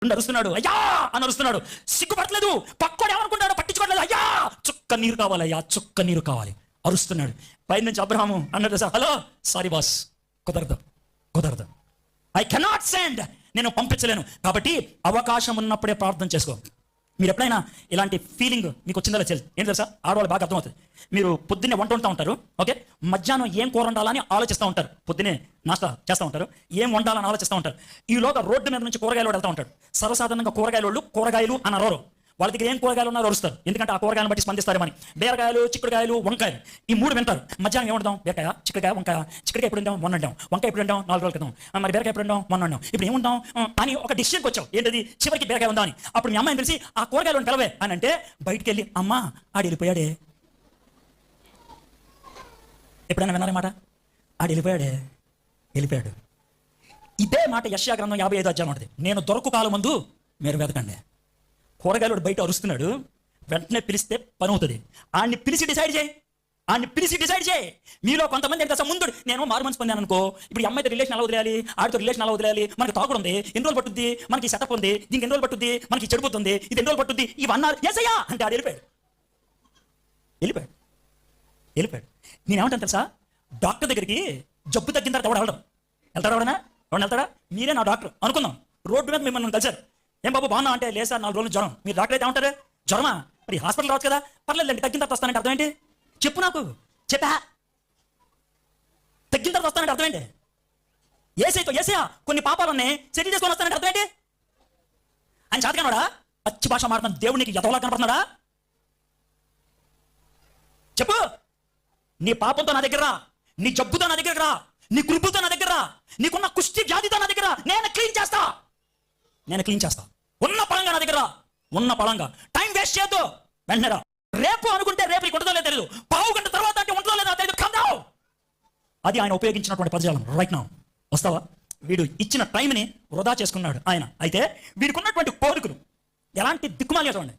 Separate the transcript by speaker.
Speaker 1: అరుస్తున్నాడు, అయ్యా అని అరుస్తున్నాడు. సిగ్గుపడలేదు, పక్కోడు ఏమనుకుంటాడో పట్టించుకోవట్లేదు. అయ్యా చుక్క నీరు కావాలి, అయ్యా చుక్క నీరు కావాలి అరుస్తున్నాడు. పై నుంచి అబ్రహాము అన్నాడు, సార్ హలో సారీ బాస్, కుదరదు, ఐ కెనాట్ సెండ్, నేను పంపించలేను. కాబట్టి అవకాశం ఉన్నప్పుడే ప్రార్థన చేసుకో. మీరు ఎప్పుడైనా ఇలాంటి ఫీలింగ్ మీకు వచ్చిందా ఏం తెలుసా, ఆడవాళ్ళు బాగా అర్థమవుతుంది. మీరు పొద్దున్నే వంట వండుతూ ఉంటారు, ఓకే, మధ్యాహ్నం ఏం కూర వండాలని ఆలోచిస్తూ ఉంటారు. పొద్దున్నే నాస్తా చేస్తూ ఉంటారు, ఏం వండాలని ఆలోచిస్తూ ఉంటారు. ఈలోగా రోడ్డు మీద నుంచి కూరగాయలు వెళ్తూ ఉంటాడు. సర్వసాధారణంగా కూరగాయలు అని అనరు. వాళ్ళ దగ్గర ఏం కూరగాయలు ఉన్నారో అరుస్తారు, ఎందుకంటే ఆ కూరగాయలను బట్టి స్పందిస్తారేమని. బీరకాయలు, చిక్కుడుకాయలు, వంకాయలు, ఈ మూడు వింటారు. మధ్యాహ్నం ఏమంటాం, బీరకాయ, చిక్కుడుకాయ, చిక్కుడుకాయ ఎప్పుడు వండాం, మొన్న వండాం. వంకాయ ఎప్పుడు వండాం, 4 రోజుల క్రితం. మరి బీరకాయ ఎప్పుడు వండాం, మొన్న వండాం. ఇప్పుడు ఏముంటాం అని ఒక డిసిషన్కి వచ్చావు. ఏంటది, చివరికి బీరకాయ ఉందా అని. అప్పుడు మీ అమ్మాయిని తెలిసి ఆ కూరగాయలు పిలవే అని అంటే బయటికి వెళ్ళి, అమ్మ ఆడు వెళ్ళిపోయాడే. ఎప్పుడైనా విన్నారన్నమాట, ఆడు వెళ్ళిపోయాడు. ఇదే మాట యెషయా గ్రంథం 55 అధ్యాయం ఉంటుంది. నేను దొరకు కాలం ముందు మీరు వెతకండి. కూరగాయలు బయట అరుస్తున్నాడు, వెంటనే పిలిస్తే పని అవుతుంది. ఆడిని పిలిచి డిసైడ్ చేయి. మీలో కొంతమంది ఏంటి ముందు, నేను మారు మనసు పొందాను అనుకో, ఇప్పుడు అమ్మాయితో రిలేషన్ ఎలా వదిలేయాలి, ఆడితో రిలేషన్ ఎలా వదిలేయాలి, మనకి తాగుడు ఉంది, ఎన్ని రోజులు పట్టుద్ది, మనకి సెటప్ ఉంది, దీనికి ఎన్ని రోజులు పట్టుద్ది, మనకి చెడిపోతుంది, ఇది ఎన్ని రోజులు పట్టుద్ది, ఇవన్నారు ఏసయ్యా అంటే ఆడు వెళ్ళిపోయాడు. నేనేమంటాను తెలుసా, డాక్టర్ దగ్గరికి జబ్బు తగ్గిన తర్వాత ఎవడు వెళ్తాడా? మీరే నా డాక్టర్ అనుకుందాం. రోడ్డు మీద మిమ్మల్ని కలిసారు, ఏం బాబు బాగున్నా అంటే, లేదు సార్ 4 రోజులు జ్వరం. మీరు డాక్టర్ అయితే ఏమంటారు, జ్వరమా, మరి హాస్పిటల్ రావచ్చు కదా. పర్లేదండి, తగ్గిన తర్వాత వస్తానంటే అర్థం ఏంటి చెప్పు, నాకు చెప్పా. తగ్గిన తర్వాత వస్తానంటే అర్థం ఏంటి? ఏసయ్యా కొన్ని పాపాలన్నీ సెటిల్ చేసుకొని వస్తానంటే అర్థం ఏంటి? ఆయన చేతకన్నాడా, పచ్చి భాష మాట్లాడుతున్న దేవునికి ఎదవలా కనపడుతున్నాడా? చెప్పు, నీ పాపంతో నా దగ్గర రా, నీ జబ్బుతో నా దగ్గర రా, నీ కురుపుతో నా దగ్గర రా, నీకున్న కుష్టి వ్యాధితో నా దగ్గర నేను క్లీన్ చేస్తా. ఉన్న పళంగా నా దగ్గర, ఉన్న పళంగా. టైం వేస్ట్ చేయొద్దు, వెంటనే రా. రేపు అనుకుంటే రేపు నీకు ఉంటుందో లేదో తెలియదు, పావు గంట తర్వాత అంటే ఉంటుందో లేదో తెలియదు. కమ్దావు, అది ఆయన ఉపయోగించినటువంటి పదజాలం. రైట్ నౌ వస్తావా? వీడు ఇచ్చిన టైంని వృధా చేసుకున్నాడు ఆయన. అయితే వీడికి ఉన్నటువంటి కోరికలు ఎలాంటి దిక్కుమాలి చూడండి.